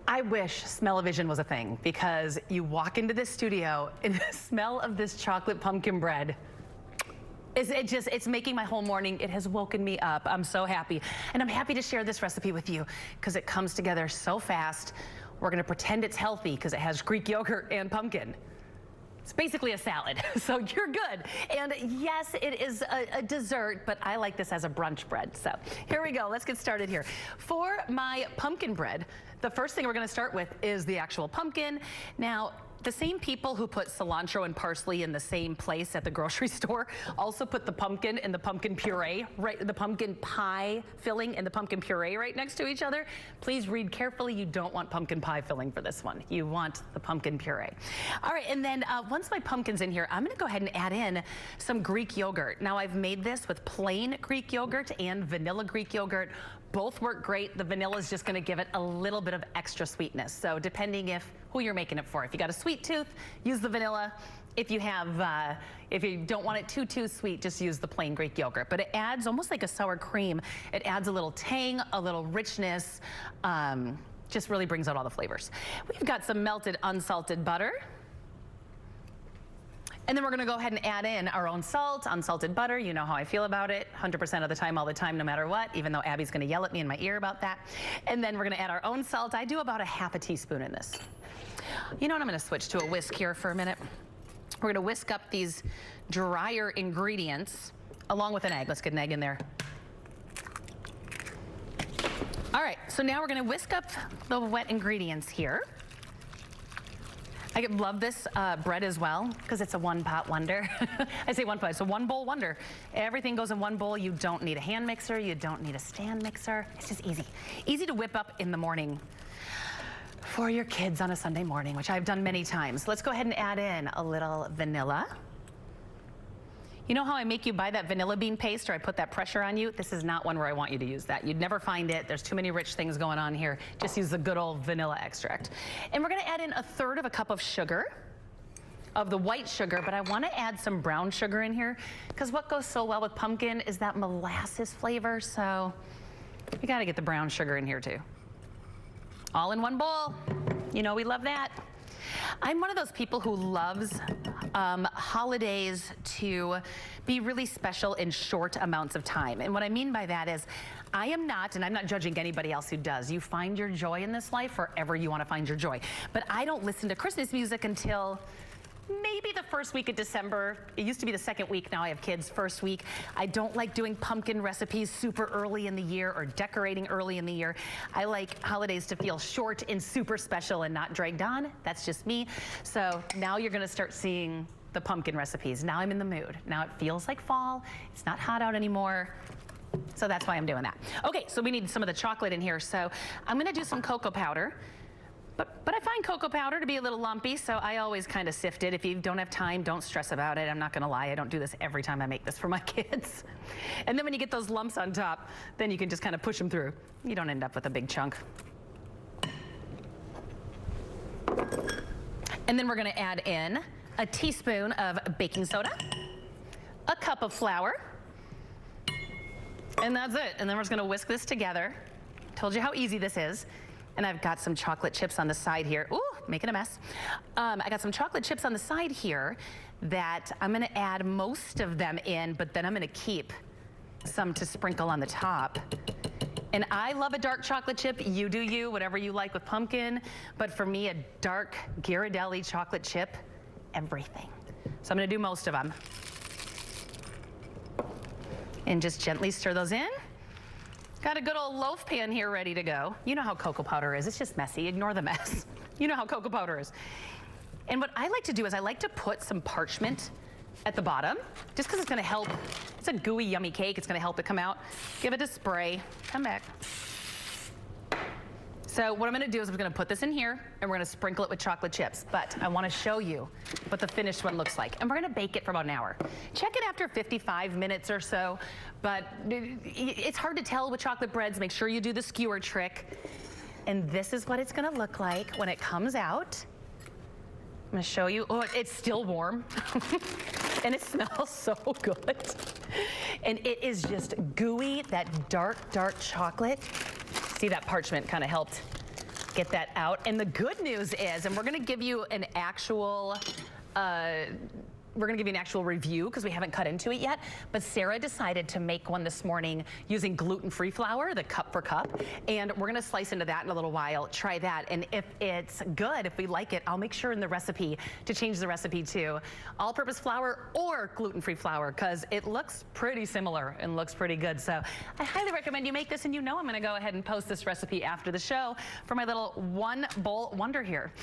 I wish smell-o-vision was a thing, because you walk into this studio and the smell of this chocolate pumpkin bread, it's making my whole morning. It has woken me up. I'm so happy. And I'm happy to share this recipe with you because it comes together so fast. We're gonna pretend it's healthy because it has Greek yogurt and pumpkin. It's basically a salad, so you're good. And yes, it is a dessert, but I like this as a brunch bread. So here we go, let's get started here. For my pumpkin bread, the first thing we're gonna start with is the actual pumpkin. Now, the same people who put cilantro and parsley in the same place at the grocery store also put the pumpkin and the pumpkin puree, the pumpkin pie filling and the pumpkin puree right next to each other. Please read carefully. You don't want pumpkin pie filling for this one. You want the pumpkin puree. All right, and then once my pumpkin's in here, I'm gonna go ahead and add in some Greek yogurt. Now, I've made this with plain Greek yogurt and vanilla Greek yogurt. Both work great. The vanilla is just gonna give it a little bit of extra sweetness. So depending who you're making it for. If you got a sweet tooth, use the vanilla. If you have, if you don't want it too sweet, just use the plain Greek yogurt. But it adds almost like a sour cream. It adds a little tang, a little richness, just really brings out all the flavors. We've got some melted unsalted butter. And then we're gonna go ahead and add in our own salt, unsalted butter. You know how I feel about it, 100% of the time, all the time, no matter what, even though Abby's gonna yell at me in my ear about that. And then we're gonna add our own salt. I do about a ½ teaspoon in this. You know what, I'm gonna switch to a whisk here for a minute. We're gonna whisk up these drier ingredients along with an egg. Let's get an egg in there. All right, so now we're gonna whisk up the wet ingredients here. I love this bread as well because it's a one-pot wonder. I say one pot, it's a one-bowl wonder. Everything goes in one bowl. You don't need a hand mixer. You don't need a stand mixer. It's just easy. Easy to whip up in the morning for your kids on a Sunday morning, which I've done many times. Let's go ahead and add in a little vanilla. You know how I make you buy that vanilla bean paste or I put that pressure on you? This is not one where I want you to use that. You'd never find it. There's too many rich things going on here. Just use the good old vanilla extract. And we're gonna add in 1/3 cup of sugar, of the white sugar, but I wanna add some brown sugar in here because what goes so well with pumpkin is that molasses flavor, so we gotta get the brown sugar in here too. All in one bowl. You know we love that. I'm one of those people who loves holidays to be really special in short amounts of time. And what I mean by that is I am not, and I'm not judging anybody else who does. You find your joy in this life wherever you want to find your joy. But I don't listen to Christmas music until maybe the first week of December. It used to be the second week, now I have kids, first week. I don't like doing pumpkin recipes super early in the year or decorating early in the year. I like holidays to feel short and super special and not dragged on. That's just me. So now you're gonna start seeing the pumpkin recipes. Now I'm in the mood. Now it feels like fall. It's not hot out anymore. So that's why I'm doing that. Okay, so we need some of the chocolate in here. So I'm gonna do some cocoa powder. But I find cocoa powder to be a little lumpy, so I always kind of sift it. If you don't have time, don't stress about it. I'm not gonna lie, I don't do this every time I make this for my kids. And then when you get those lumps on top, then you can just kind of push them through. You don't end up with a big chunk. And then we're gonna add in a teaspoon of baking soda, a cup of flour, and that's it. And then we're just gonna whisk this together. Told you how easy this is. And I've got some chocolate chips on the side here. Ooh, making a mess. I got some chocolate chips on the side here that I'm gonna add most of them in, but then I'm gonna keep some to sprinkle on the top. And I love a dark chocolate chip. You do you, whatever you like with pumpkin. But for me, a dark Ghirardelli chocolate chip, everything. So I'm gonna do most of them. And just gently stir those in. Got a good old loaf pan here ready to go. You know how cocoa powder is. It's just messy. Ignore the mess. You know how cocoa powder is. And what I like to do is I like to put some parchment at the bottom, just because it's going to help. It's a gooey, yummy cake. It's going to help it come out. Give it a spray. Come back. So what I'm gonna do is we're gonna put this in here and we're gonna sprinkle it with chocolate chips, but I wanna show you what the finished one looks like. And we're gonna bake it for about an hour. Check it after 55 minutes or so, but it's hard to tell with chocolate breads. Make sure you do the skewer trick. And this is what it's gonna look like when it comes out. I'm gonna show you. Oh, it's still warm. And it smells so good. And it is just gooey, that dark, dark chocolate. See, that parchment kind of helped get that out. And the good news is, and we're going to give you an actual review because we haven't cut into it yet, but Sarah decided to make one this morning using gluten-free flour, the cup for cup, and we're going to slice into that in a little while. Try that, and if it's good, if we like it, I'll make sure in the recipe to change the recipe to all-purpose flour or gluten-free flour because it looks pretty similar and looks pretty good. So I highly recommend you make this, and you know I'm going to go ahead and post this recipe after the show for my little one bowl wonder here.